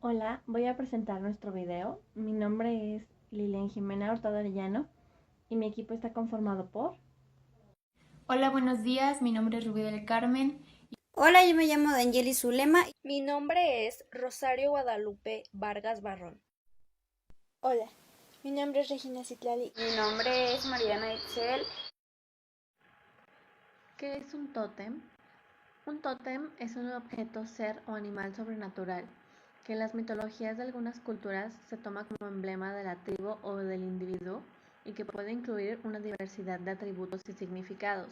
Hola, voy a presentar nuestro video. Mi nombre es Lilian Jimena Hurtado Arellano y mi equipo está conformado por... Hola, buenos días. Mi nombre es Rubí del Carmen. Hola, yo me llamo Danieli Zulema. Mi nombre es Rosario Guadalupe Vargas Barrón. Hola, mi nombre es Regina Citlali. Mi nombre es Mariana Itzel. ¿Qué es un tótem? Un tótem es un objeto, ser o animal sobrenatural que en las mitologías de algunas culturas se toma como emblema de la tribu o del individuo y que puede incluir una diversidad de atributos y significados.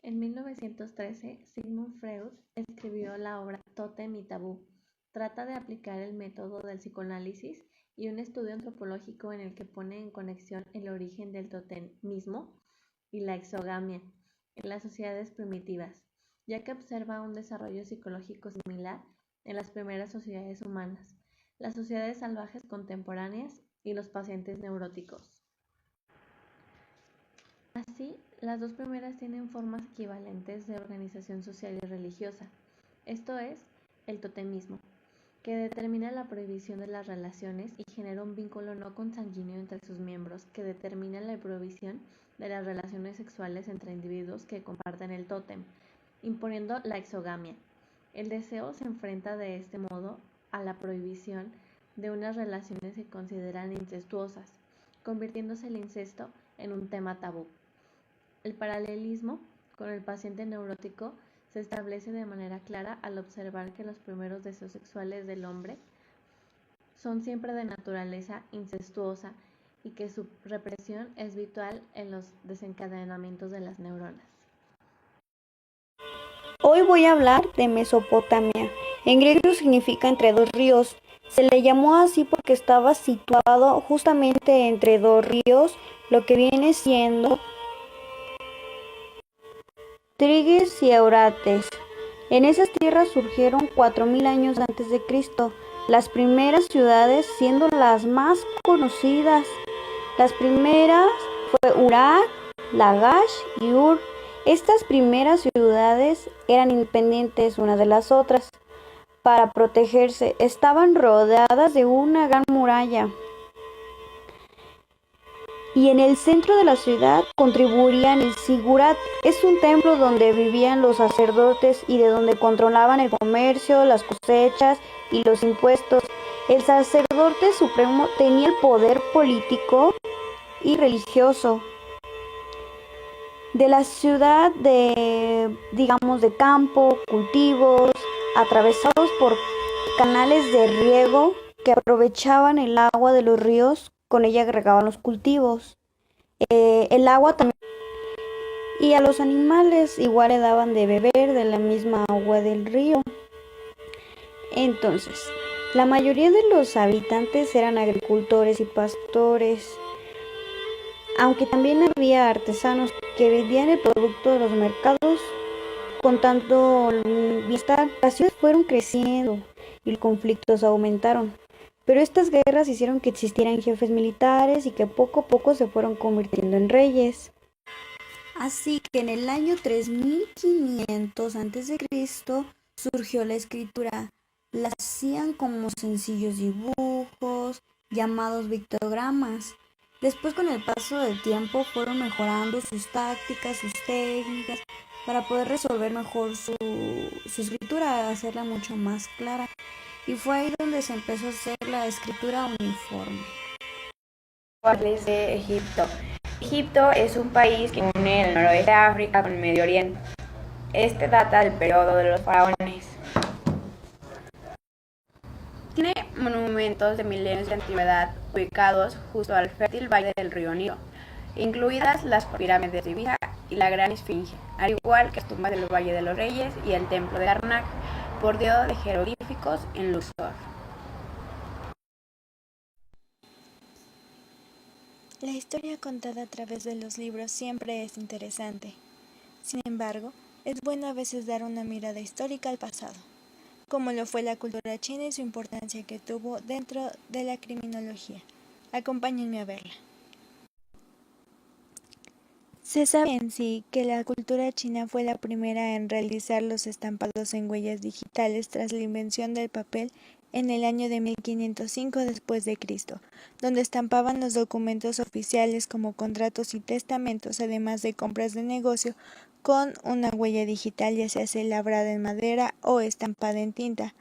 En 1913, Sigmund Freud escribió la obra Tótem y Tabú. Trata de aplicar el método del psicoanálisis y un estudio antropológico en el que pone en conexión el origen del totemismo y la exogamia en las sociedades primitivas, ya que observa un desarrollo psicológico similar en las primeras sociedades humanas, las sociedades salvajes contemporáneas y los pacientes neuróticos. Así, las dos primeras tienen formas equivalentes de organización social y religiosa, esto es, el totemismo, que determina la prohibición de las relaciones y genera un vínculo no consanguíneo entre sus miembros que determina la prohibición de las relaciones sexuales entre individuos que comparten el tótem, imponiendo la exogamia. El deseo se enfrenta de este modo a la prohibición de unas relaciones que consideran incestuosas, convirtiéndose el incesto en un tema tabú. El paralelismo con el paciente neurótico se establece de manera clara al observar que los primeros deseos sexuales del hombre son siempre de naturaleza incestuosa y que su represión es vital en los desencadenamientos de las neuronas. Hoy voy a hablar de Mesopotamia. En griego significa entre dos ríos. Se le llamó así porque estaba situado justamente entre dos ríos, lo que viene siendo Tigris y Éufrates. En esas tierras surgieron 4000 años antes de Cristo, las primeras ciudades siendo las más conocidas. Las primeras fue Uruk, Lagash y Ur. Estas primeras ciudades eran independientes unas de las otras. Para protegerse, estaban rodeadas de una gran muralla. Y en el centro de la ciudad contribuían el Zigurat. Es un templo donde vivían los sacerdotes y de donde controlaban el comercio, las cosechas y los impuestos. El sacerdote supremo tenía el poder político y religioso de la ciudad, de campo, cultivos, atravesados por canales de riego que aprovechaban el agua de los ríos, con ella regaban los cultivos. El agua también, y a los animales igual le daban de beber de la misma agua del río. Entonces, la mayoría de los habitantes eran agricultores y pastores, aunque también había artesanos que vendían el producto de los mercados con tanto bienestar. Las ciudades fueron creciendo y los conflictos aumentaron, pero estas guerras hicieron que existieran jefes militares y que poco a poco se fueron convirtiendo en reyes. Así que en el año 3500 a.C. surgió la escritura. La hacían como sencillos dibujos llamados pictogramas. Después, con el paso del tiempo, fueron mejorando sus tácticas, sus técnicas, para poder resolver mejor su escritura, hacerla mucho más clara. Y fue ahí donde se empezó a hacer la escritura uniforme. Actuales de Egipto. Egipto es un país que une el noroeste de África con el Medio Oriente. Este data del periodo de los faraones. Tiene monumentos de milenios de antigüedad ubicados justo al fértil valle del río Nilo, incluidas las pirámides de Giza y la Gran Esfinge, al igual que las tumbas del Valle de los Reyes y el templo de Karnak, bordeado de jeroglíficos en Luxor. La historia contada a través de los libros siempre es interesante. Sin embargo, es bueno a veces dar una mirada histórica al pasado, como lo fue la cultura china y su importancia que tuvo dentro de la criminología. Acompáñenme a verla. Se sabe en sí que la cultura china fue la primera en realizar los estampados en huellas digitales tras la invención del papel en el año de 1505 después de Cristo, donde estampaban los documentos oficiales como contratos y testamentos, además de compras de negocio, con una huella digital, ya sea labrada en madera o estampada en tinta.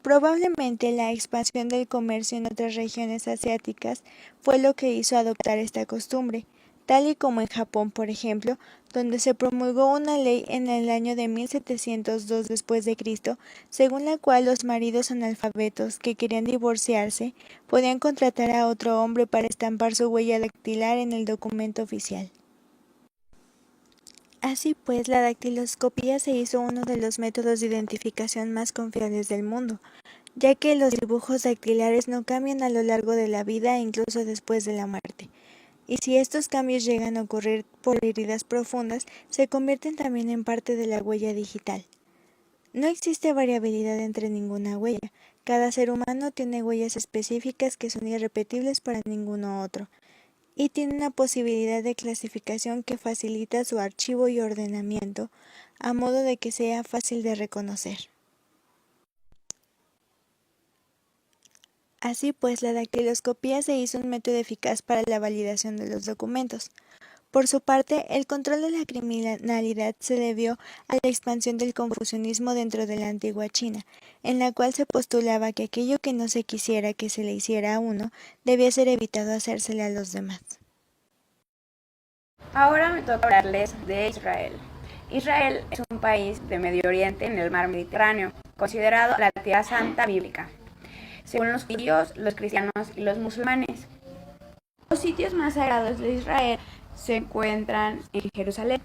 Probablemente la expansión del comercio en otras regiones asiáticas fue lo que hizo adoptar esta costumbre, tal y como en Japón, por ejemplo, donde se promulgó una ley en el año de 1702 después de Cristo, según la cual los maridos analfabetos que querían divorciarse podían contratar a otro hombre para estampar su huella dactilar en el documento oficial. Así pues, la dactiloscopía se hizo uno de los métodos de identificación más confiables del mundo, ya que los dibujos dactilares no cambian a lo largo de la vida e incluso después de la muerte. Y si estos cambios llegan a ocurrir por heridas profundas, se convierten también en parte de la huella digital. No existe variabilidad entre ninguna huella. Cada ser humano tiene huellas específicas que son irrepetibles para ninguno otro, y tiene una posibilidad de clasificación que facilita su archivo y ordenamiento, a modo de que sea fácil de reconocer. Así pues, la dactiloscopía se hizo un método eficaz para la validación de los documentos. Por su parte, el control de la criminalidad se debió a la expansión del confucianismo dentro de la antigua China, en la cual se postulaba que aquello que no se quisiera que se le hiciera a uno, debía ser evitado hacérsele a los demás. Ahora me toca hablarles de Israel. Israel es un país de Medio Oriente en el mar Mediterráneo, considerado la Tierra Santa bíblica, según los judíos, los cristianos y los musulmanes. Los sitios más sagrados de Israel se encuentran en Jerusalén,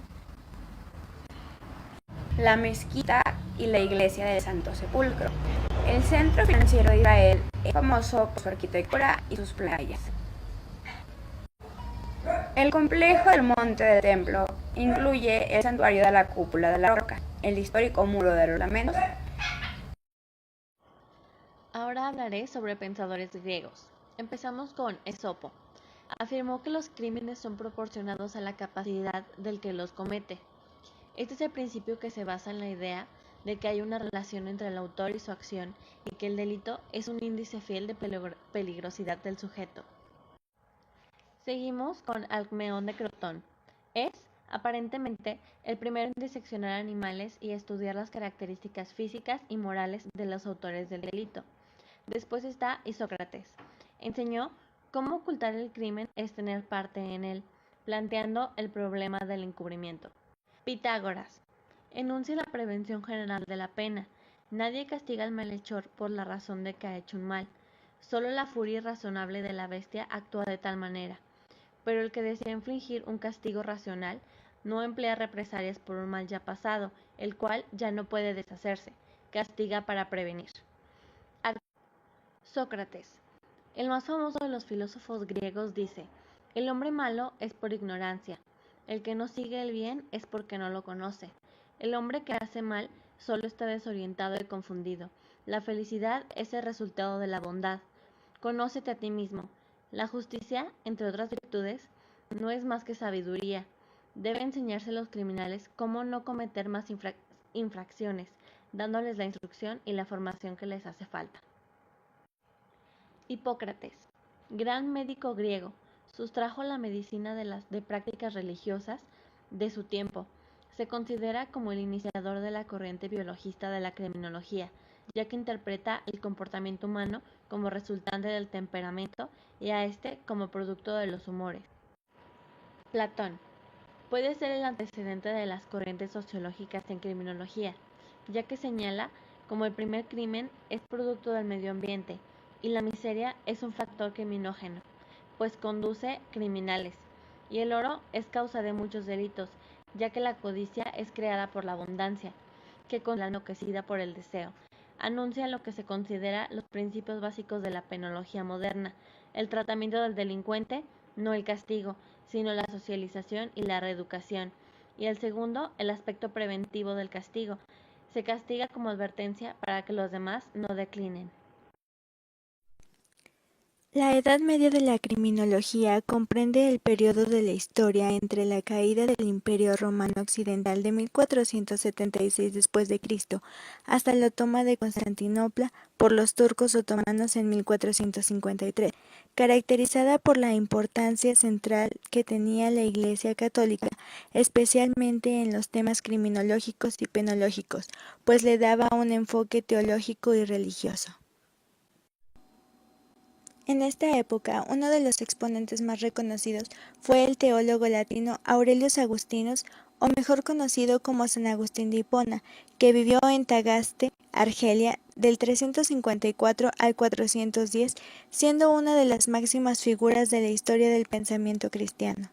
la mezquita y la iglesia del Santo Sepulcro. El centro financiero de Israel es famoso por su arquitectura y sus playas. El complejo del Monte del Templo incluye el santuario de la Cúpula de la Roca, el histórico Muro de los Lamentos. Ahora hablaré sobre pensadores griegos. Empezamos con Esopo. Afirmó que los crímenes son proporcionados a la capacidad del que los comete. Este es el principio que se basa en la idea de que hay una relación entre el autor y su acción y que el delito es un índice fiel de peligrosidad del sujeto. Seguimos con Alcmeón de Crotón. Es, aparentemente, el primero en diseccionar animales y estudiar las características físicas y morales de los autores del delito. Después está Isócrates. Enseñó cómo ocultar el crimen es tener parte en él, planteando el problema del encubrimiento. Pitágoras. Enuncia la prevención general de la pena. Nadie castiga al malhechor por la razón de que ha hecho un mal. Solo la furia irrazonable de la bestia actúa de tal manera. Pero el que desea infligir un castigo racional no emplea represalias por un mal ya pasado, el cual ya no puede deshacerse. Castiga para prevenir. Sócrates. El más famoso de los filósofos griegos dice: el hombre malo es por ignorancia, el que no sigue el bien es porque no lo conoce, el hombre que hace mal solo está desorientado y confundido, la felicidad es el resultado de la bondad, conócete a ti mismo, la justicia, entre otras virtudes, no es más que sabiduría, debe enseñarse a los criminales cómo no cometer más infracciones, dándoles la instrucción y la formación que les hace falta. Hipócrates, gran médico griego, sustrajo la medicina de prácticas religiosas de su tiempo. Se considera como el iniciador de la corriente biologista de la criminología, ya que interpreta el comportamiento humano como resultante del temperamento y a este como producto de los humores. Platón. Puede ser el antecedente de las corrientes sociológicas en criminología, ya que señala como el primer crimen es producto del medio ambiente, y la miseria es un factor criminógeno, pues conduce criminales, y el oro es causa de muchos delitos, ya que la codicia es creada por la abundancia, que con la enloquecida por el deseo, anuncia lo que se considera los principios básicos de la penología moderna, el tratamiento del delincuente, no el castigo, sino la socialización y la reeducación, y el segundo, el aspecto preventivo del castigo, se castiga como advertencia para que los demás no declinen. La Edad Media de la criminología comprende el periodo de la historia entre la caída del Imperio Romano Occidental de 1476 después de Cristo hasta la toma de Constantinopla por los turcos otomanos en 1453, caracterizada por la importancia central que tenía la Iglesia católica, especialmente en los temas criminológicos y penológicos, pues le daba un enfoque teológico y religioso. En esta época, uno de los exponentes más reconocidos fue el teólogo latino Aurelius Agustinus, o mejor conocido como San Agustín de Hipona, que vivió en Tagaste, Argelia, del 354 al 410, siendo una de las máximas figuras de la historia del pensamiento cristiano.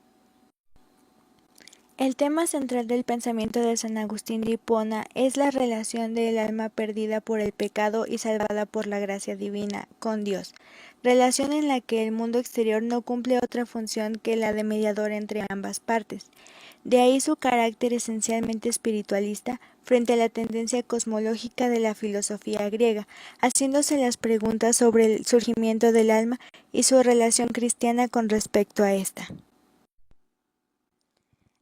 El tema central del pensamiento de San Agustín de Hipona es la relación del alma perdida por el pecado y salvada por la gracia divina con Dios, relación en la que el mundo exterior no cumple otra función que la de mediador entre ambas partes. De ahí su carácter esencialmente espiritualista frente a la tendencia cosmológica de la filosofía griega, haciéndose las preguntas sobre el surgimiento del alma y su relación cristiana con respecto a esta.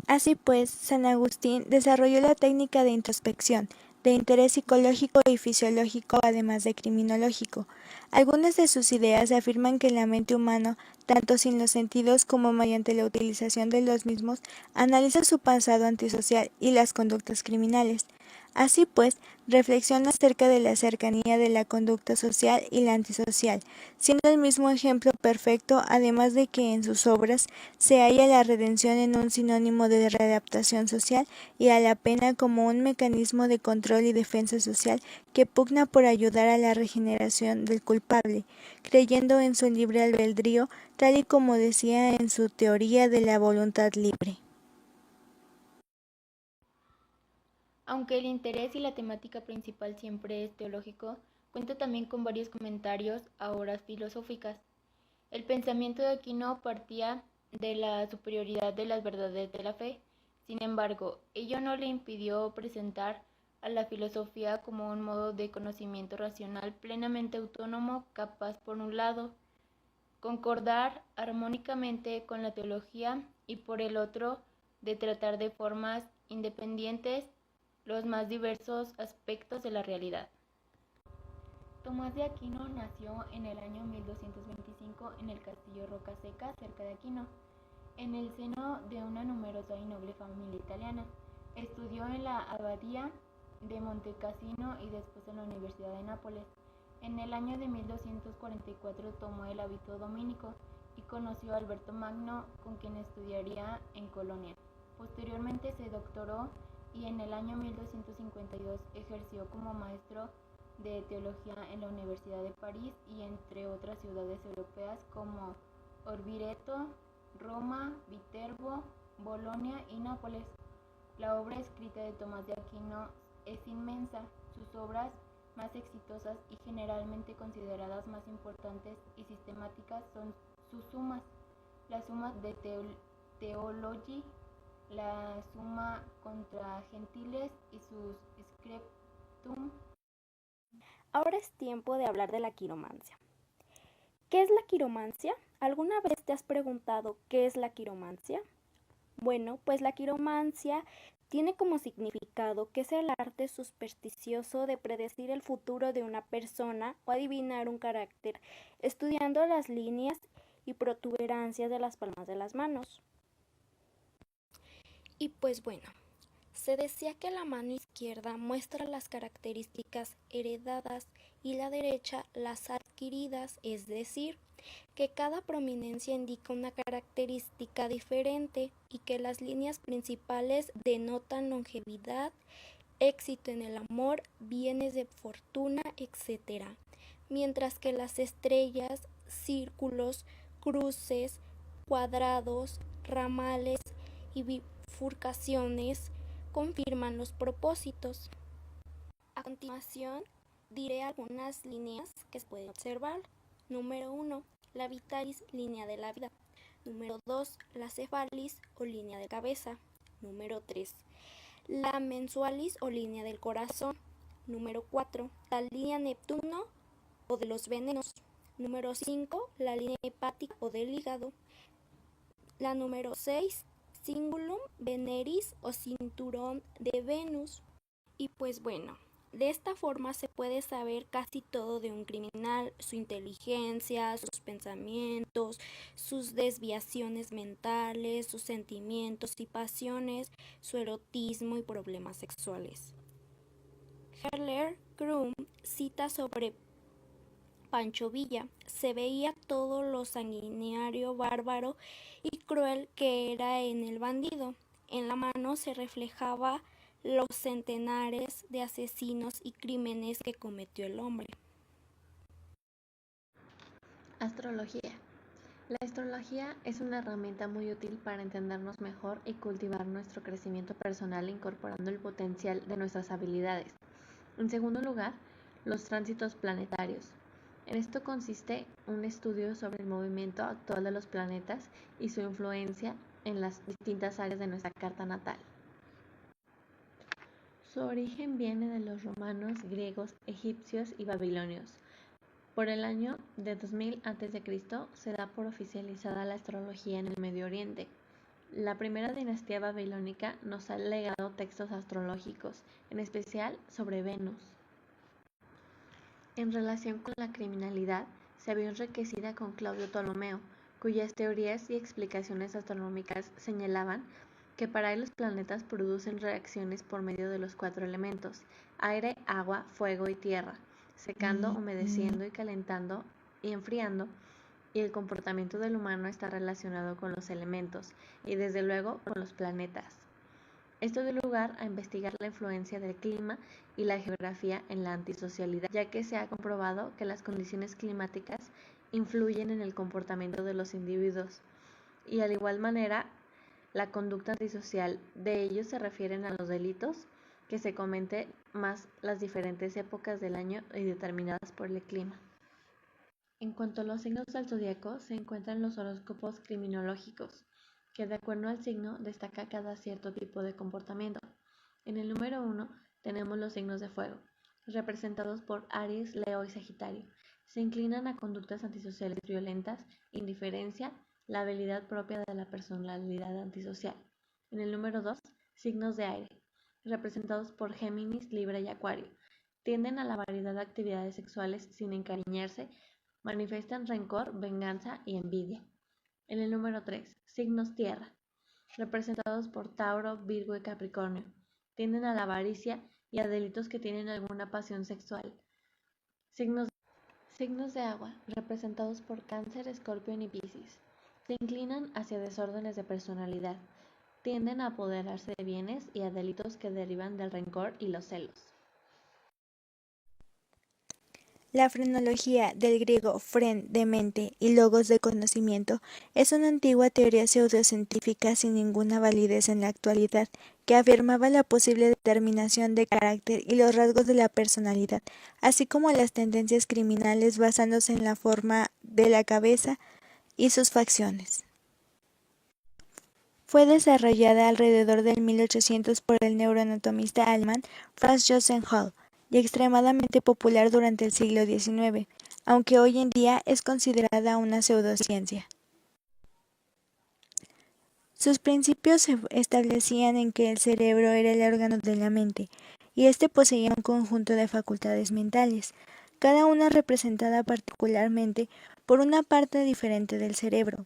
Así pues, San Agustín desarrolló la técnica de introspección, de interés psicológico y fisiológico, además de criminológico. Algunas de sus ideas afirman que la mente humana, tanto sin los sentidos como mediante la utilización de los mismos, analiza su pasado antisocial y las conductas criminales. Así pues, reflexiona acerca de la cercanía de la conducta social y la antisocial, siendo el mismo ejemplo perfecto, además de que en sus obras se halla la redención en un sinónimo de readaptación social y a la pena como un mecanismo de control y defensa social que pugna por ayudar a la regeneración del culpable, creyendo en su libre albedrío, tal y como decía en su teoría de la voluntad libre. Aunque el interés y la temática principal siempre es teológico, cuenta también con varios comentarios a obras filosóficas. El pensamiento de Aquino partía de la superioridad de las verdades de la fe. Sin embargo, ello no le impidió presentar a la filosofía como un modo de conocimiento racional plenamente autónomo, capaz, por un lado, concordar armónicamente con la teología y por el otro, de tratar de formas independientes los más diversos aspectos de la realidad. Tomás de Aquino nació en el año 1225 en el castillo Rocaseca, cerca de Aquino, en el seno de una numerosa y noble familia italiana. Estudió en la abadía de Montecassino y después en la Universidad de Nápoles. En el año de 1244 tomó el hábito dominico y conoció a Alberto Magno, con quien estudiaría en Colonia. Posteriormente se doctoró y en el año 1252 ejerció como maestro de teología en la Universidad de París y entre otras ciudades europeas como Orvieto, Roma, Viterbo, Bolonia y Nápoles. La obra escrita de Tomás de Aquino es inmensa. Sus obras más exitosas y generalmente consideradas más importantes y sistemáticas son sus sumas, la Summa de Theologiae, la Summa contra Gentiles y sus Scriptum. Ahora es tiempo de hablar de la quiromancia. ¿Qué es la quiromancia? ¿Alguna vez te has preguntado qué es la quiromancia? Bueno, pues la quiromancia tiene como significado que es el arte supersticioso de predecir el futuro de una persona o adivinar un carácter, estudiando las líneas y protuberancias de las palmas de las manos. Y pues bueno, se decía que la mano izquierda muestra las características heredadas y la derecha las adquiridas, es decir, que cada prominencia indica una característica diferente y que las líneas principales denotan longevidad, éxito en el amor, bienes de fortuna, etc. Mientras que las estrellas, círculos, cruces, cuadrados, ramales y bifurcaciones confirman los propósitos. A continuación, diré algunas líneas que se pueden observar. Número 1, la vitalis, línea de la vida. Número 2, la cefalis o línea de cabeza. Número 3, la mensualis o línea del corazón. Número 4, la línea Neptuno o de los venenos. Número 5, la línea hepática o del hígado. La número 6, cingulum veneris o cinturón de Venus. Y pues bueno, de esta forma se puede saber casi todo de un criminal: su inteligencia, sus pensamientos, sus desviaciones mentales, sus sentimientos y pasiones, su erotismo y problemas sexuales. Herler Krum cita sobre Pancho Villa: se veía todo lo sanguinario, bárbaro y cruel que era en el bandido. En la mano se reflejaba los centenares de asesinos y crímenes que cometió el hombre. Astrología. La astrología es una herramienta muy útil para entendernos mejor y cultivar nuestro crecimiento personal incorporando el potencial de nuestras habilidades. En segundo lugar, los tránsitos planetarios. En esto consiste un estudio sobre el movimiento actual de los planetas y su influencia en las distintas áreas de nuestra carta natal. Su origen viene de los romanos, griegos, egipcios y babilonios. Por el año de 2000 a.C. se da por oficializada la astrología en el Medio Oriente. La primera dinastía babilónica nos ha legado textos astrológicos, en especial sobre Venus. En relación con la criminalidad, se vio enriquecida con Claudio Ptolomeo, cuyas teorías y explicaciones astronómicas señalaban que para él los planetas producen reacciones por medio de los 4 elementos: aire, agua, fuego y tierra, secando, humedeciendo y calentando y enfriando, y el comportamiento del humano está relacionado con los elementos y desde luego con los planetas. Esto dio lugar a investigar la influencia del clima y la geografía en la antisocialidad, ya que se ha comprobado que las condiciones climáticas influyen en el comportamiento de los individuos, y al igual manera la conducta antisocial. De ellos se refieren a los delitos que se cometen más las diferentes épocas del año y determinadas por el clima. En cuanto a los signos del zodiaco, se encuentran los horóscopos criminológicos, que de acuerdo al signo destaca cada cierto tipo de comportamiento. En el número 1 tenemos los signos de fuego, representados por Aries, Leo y Sagitario. Se inclinan a conductas antisociales violentas, indiferencia, la habilidad propia de la personalidad antisocial. En el número 2, signos de aire, representados por Géminis, Libra y Acuario. Tienden a la variedad de actividades sexuales sin encariñarse, manifiestan rencor, venganza y envidia. En el número 3, signos tierra, representados por Tauro, Virgo y Capricornio. Tienden a la avaricia y a delitos que tienen alguna pasión sexual. Signos de agua, representados por Cáncer, Escorpión y Piscis. Se inclinan hacia desórdenes de personalidad. Tienden a apoderarse de bienes y a delitos que derivan del rencor y los celos. La frenología, del griego fren, de mente, y logos, de conocimiento, es una antigua teoría pseudocientífica sin ninguna validez en la actualidad, que afirmaba la posible determinación de carácter y los rasgos de la personalidad, así como las tendencias criminales basándose en la forma de la cabeza y sus facciones. Fue desarrollada alrededor del 1800 por el neuroanatomista alemán Franz Josef Hall, y extremadamente popular durante el siglo XIX, aunque hoy en día es considerada una pseudociencia. Sus principios se establecían en que el cerebro era el órgano de la mente, y éste poseía un conjunto de facultades mentales, cada una representada particularmente por una parte diferente del cerebro.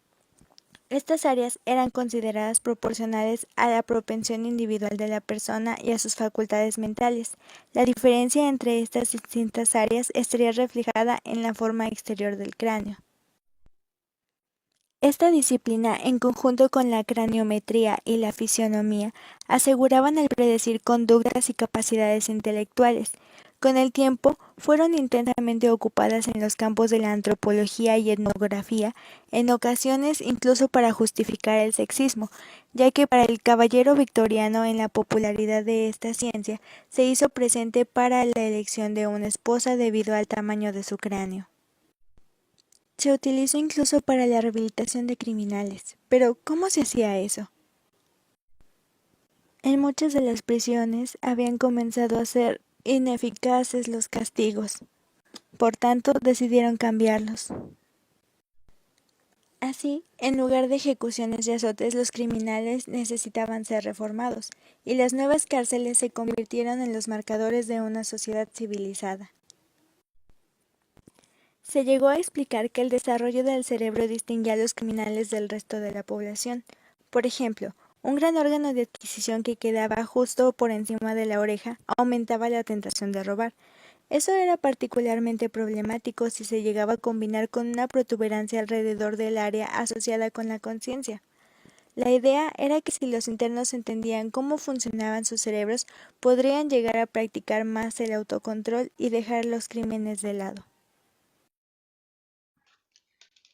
Estas áreas eran consideradas proporcionales a la propensión individual de la persona y a sus facultades mentales. La diferencia entre estas distintas áreas estaría reflejada en la forma exterior del cráneo. Esta disciplina, en conjunto con la craniometría y la fisionomía, aseguraban el predecir conductas y capacidades intelectuales. Con el tiempo, fueron intensamente ocupadas en los campos de la antropología y etnografía, en ocasiones incluso para justificar el sexismo, ya que para el caballero victoriano en la popularidad de esta ciencia se hizo presente para la elección de una esposa debido al tamaño de su cráneo. Se utilizó incluso para la rehabilitación de criminales, pero ¿cómo se hacía eso? En muchas de las prisiones habían comenzado a ser ineficaces los castigos. Por tanto, decidieron cambiarlos. Así, en lugar de ejecuciones y azotes, los criminales necesitaban ser reformados, y las nuevas cárceles se convirtieron en los marcadores de una sociedad civilizada. Se llegó a explicar que el desarrollo del cerebro distinguía a los criminales del resto de la población. Por ejemplo, un gran órgano de adquisición que quedaba justo por encima de la oreja aumentaba la tentación de robar. Eso era particularmente problemático si se llegaba a combinar con una protuberancia alrededor del área asociada con la conciencia. La idea era que si los internos entendían cómo funcionaban sus cerebros, podrían llegar a practicar más el autocontrol y dejar los crímenes de lado.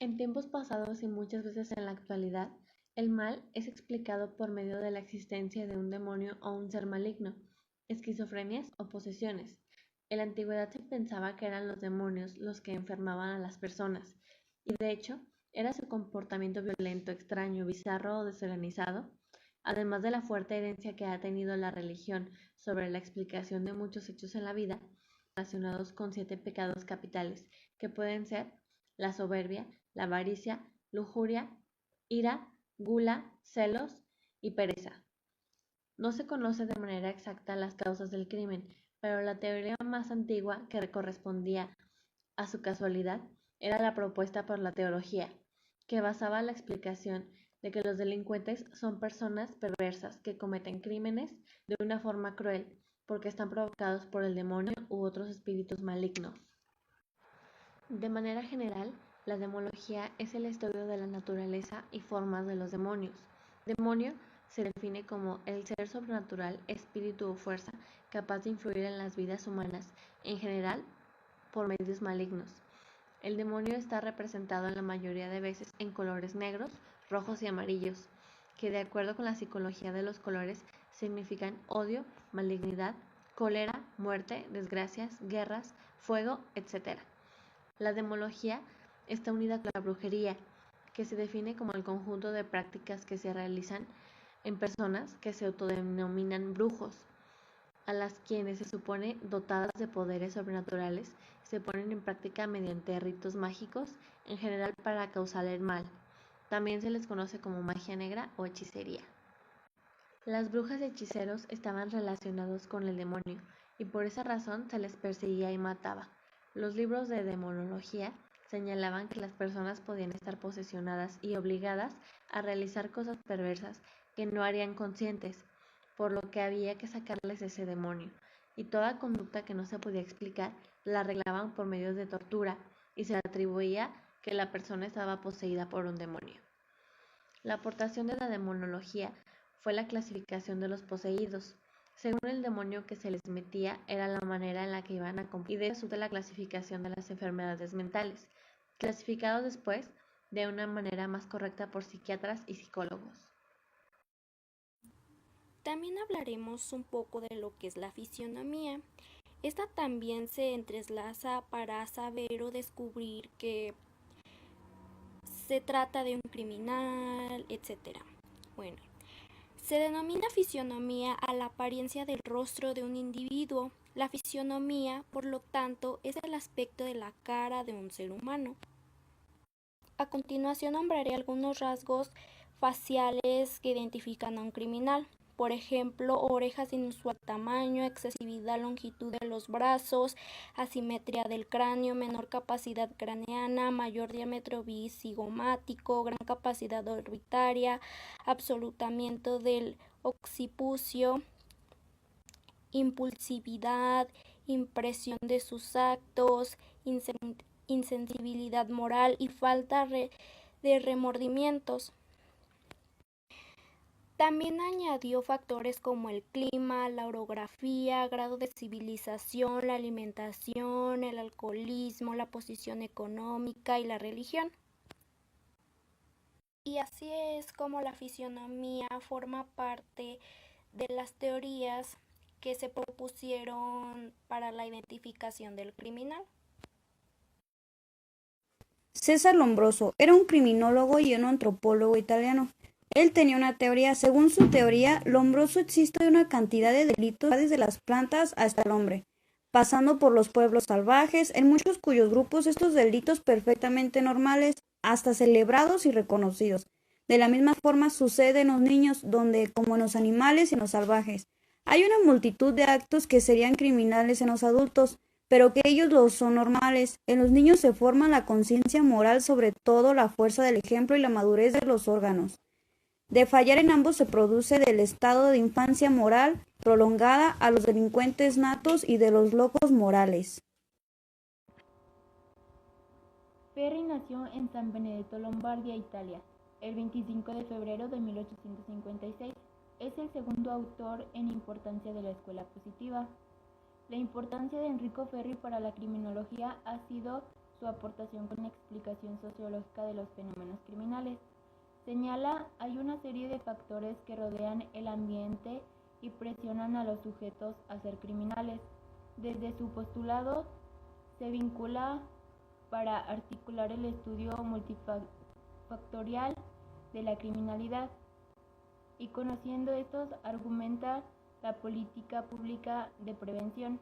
En tiempos pasados y muchas veces en la actualidad, el mal es explicado por medio de la existencia de un demonio o un ser maligno, esquizofrenias o posesiones. En la antigüedad se pensaba que eran los demonios los que enfermaban a las personas, y de hecho, era su comportamiento violento, extraño, bizarro o desorganizado, además de la fuerte herencia que ha tenido la religión sobre la explicación de muchos hechos en la vida, relacionados con 7 pecados capitales, que pueden ser la soberbia, la avaricia, lujuria, ira, gula, celos y pereza. No se conoce de manera exacta las causas del crimen, pero la teoría más antigua que correspondía a su casualidad era la propuesta por la teología, que basaba la explicación de que los delincuentes son personas perversas que cometen crímenes de una forma cruel porque están provocados por el demonio u otros espíritus malignos. De manera general, la demología es el estudio de la naturaleza y formas de los demonios. Demonio se define como el ser sobrenatural, espíritu o fuerza capaz de influir en las vidas humanas, en general por medios malignos. El demonio está representado en la mayoría de veces en colores negros, rojos y amarillos, que de acuerdo con la psicología de los colores significan odio, malignidad, cólera, muerte, desgracias, guerras, fuego, etc. La demología está unida con la brujería, que se define como el conjunto de prácticas que se realizan en personas que se autodenominan brujos, a las quienes se supone dotadas de poderes sobrenaturales, se ponen en práctica mediante ritos mágicos, en general para causar el mal. También se les conoce como magia negra o hechicería. Las brujas y hechiceros estaban relacionados con el demonio, y por esa razón se les perseguía y mataba. Los libros de demonología señalaban que las personas podían estar posesionadas y obligadas a realizar cosas perversas que no harían conscientes, por lo que había que sacarles ese demonio, y toda conducta que no se podía explicar la arreglaban por medios de tortura y se atribuía que la persona estaba poseída por un demonio. La aportación de la demonología fue la clasificación de los poseídos. Según el demonio que se les metía, era la manera en la que iban a cumplir. Y de eso de la clasificación de las enfermedades mentales, clasificados después de una manera más correcta por psiquiatras y psicólogos. También hablaremos un poco de lo que es la fisionomía. Esta también se entrelaza para saber o descubrir que se trata de un criminal, etc. Bueno, se denomina fisionomía a la apariencia del rostro de un individuo. La fisionomía, por lo tanto, es el aspecto de la cara de un ser humano. A continuación nombraré algunos rasgos faciales que identifican a un criminal. Por ejemplo, orejas de inusual tamaño, excesividad longitud de los brazos, asimetría del cráneo, menor capacidad craneana, mayor diámetro bicigomático, gran capacidad orbitaria, absolutamiento del occipucio, impulsividad, impresión de sus actos, insensibilidad moral y falta de remordimientos. También añadió factores como el clima, la orografía, grado de civilización, la alimentación, el alcoholismo, la posición económica y la religión. Y así es como la fisionomía forma parte de las teorías que se propusieron para la identificación del criminal. César Lombroso era un criminólogo y un antropólogo italiano. Él tenía una teoría. Según su teoría, Lombroso existe una cantidad de delitos desde las plantas hasta el hombre. pasando por los pueblos salvajes, en muchos cuyos grupos estos delitos perfectamente normales, hasta celebrados y reconocidos. De la misma forma sucede en los niños, donde, como en los animales y en los salvajes, hay una multitud de actos que serían criminales en los adultos, pero que ellos los son normales. En los niños se forma la conciencia moral, sobre todo la fuerza del ejemplo y la madurez de los órganos. De fallar en ambos se produce del estado de infancia moral prolongada a los delincuentes natos y de los locos morales. Ferri nació en San Benedetto, Lombardía, Italia, el 25 de febrero de 1856. Es el segundo autor en importancia de la escuela positiva. La importancia de Enrico Ferri para la criminología ha sido su aportación con la explicación sociológica de los fenómenos criminales. Señala, hay una serie de factores que rodean el ambiente y presionan a los sujetos a ser criminales. Desde su postulado se vincula para articular el estudio multifactorial de la criminalidad y conociendo estos argumenta la política pública de prevención.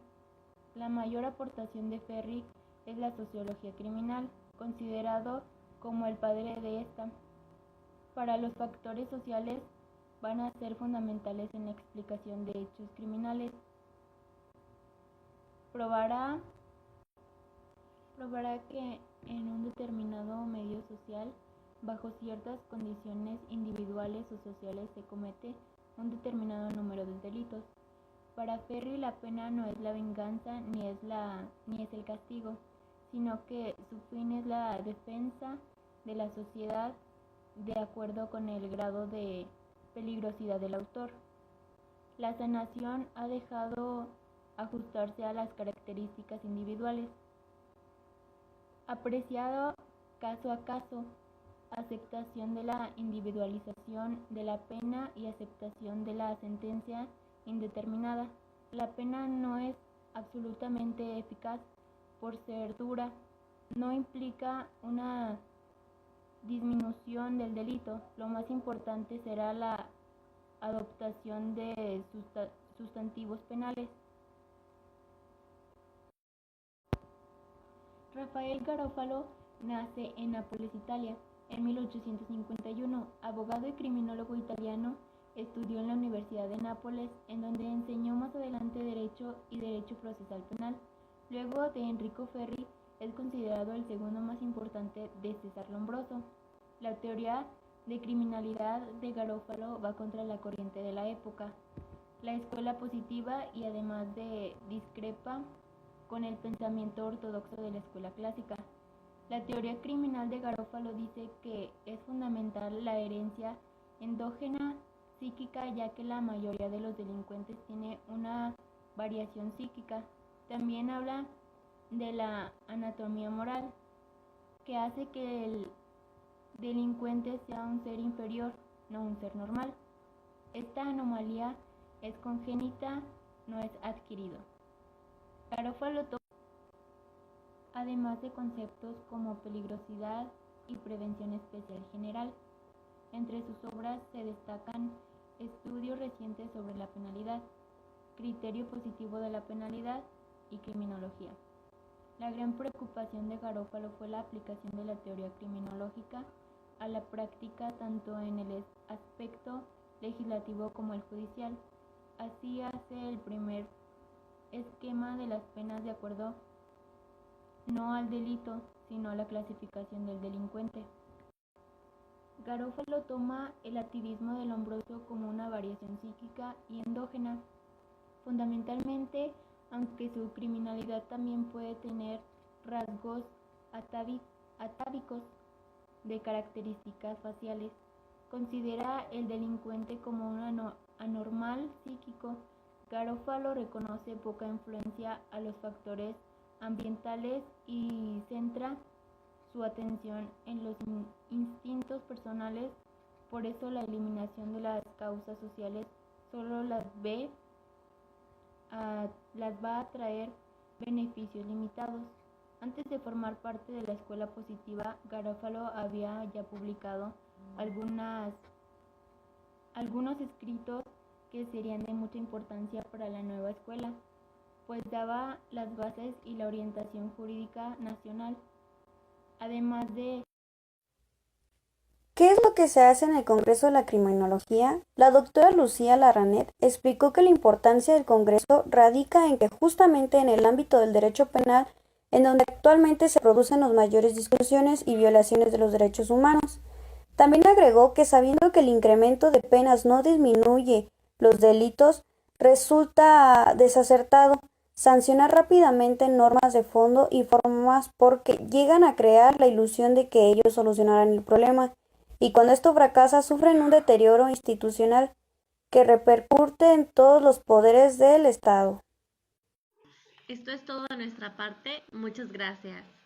La mayor aportación de Ferri es la sociología criminal, considerado como el padre de esta. Para los factores sociales van a ser fundamentales en la explicación de hechos criminales. Probará que en un determinado medio social, bajo ciertas condiciones individuales o sociales, se comete un determinado número de delitos. Para Ferri la pena no es la venganza ni es el castigo, sino que su fin es la defensa de la sociedad de acuerdo con el grado de peligrosidad del autor. La sanación ha dejado ajustarse a las características individuales, apreciado caso a caso, aceptación de la individualización de la pena y aceptación de la sentencia indeterminada. La pena no es absolutamente eficaz por ser dura, no implica una disminución del delito. Lo más importante será la adoptación de sustantivos penales. Rafael Garofalo nace en Nápoles, Italia, en 1851. Abogado y criminólogo italiano, estudió en la Universidad de Nápoles, en donde enseñó más adelante Derecho y Derecho Procesal Penal. Luego de Enrico Ferri, es considerado el segundo más importante de César Lombroso. La teoría de criminalidad de Garofalo va contra la corriente de la época, la escuela positiva, y además de discrepa con el pensamiento ortodoxo de la escuela clásica. La teoría criminal de Garofalo dice que es fundamental la herencia endógena psíquica, ya que la mayoría de los delincuentes tiene una variación psíquica. También habla de la anatomía moral, que hace que el delincuente sea un ser inferior, no un ser normal. Esta anomalía es congénita, no es adquirido. Garofalo toma, además de conceptos como peligrosidad y prevención especial general. Entre sus obras se destacan estudios recientes sobre la penalidad, criterio positivo de la penalidad y criminología. La gran preocupación de Garofalo fue la aplicación de la teoría criminológica a la práctica, tanto en el aspecto legislativo como el judicial. Así hace el primer esquema de las penas de acuerdo no al delito, sino a la clasificación del delincuente. Garofalo toma el activismo de Lombroso como una variación psíquica y endógena. Fundamentalmente, aunque su criminalidad también puede tener rasgos atávicos de características faciales, considera el delincuente como un anormal psíquico. Garofalo reconoce poca influencia a los factores ambientales y centra su atención en los instintos personales. Por eso la eliminación de las causas sociales solo las va a traer beneficios limitados. Antes de formar parte de la escuela positiva, Garofalo había ya publicado algunos escritos que serían de mucha importancia para la nueva escuela. pues daba las bases y la orientación jurídica nacional, además de... ¿Qué es lo que se hace en el Congreso de la Criminología? La doctora Lucía Larranet explicó que la importancia del Congreso radica en que justamente en el ámbito del derecho penal, en donde actualmente se producen las mayores discusiones y violaciones de los derechos humanos. También agregó que sabiendo que el incremento de penas no disminuye los delitos, resulta desacertado sancionar rápidamente normas de fondo y formas porque llegan a crear la ilusión de que ellos solucionarán el problema. Y cuando esto fracasa, sufren un deterioro institucional que repercute en todos los poderes del Estado. Esto es todo de nuestra parte. Muchas gracias.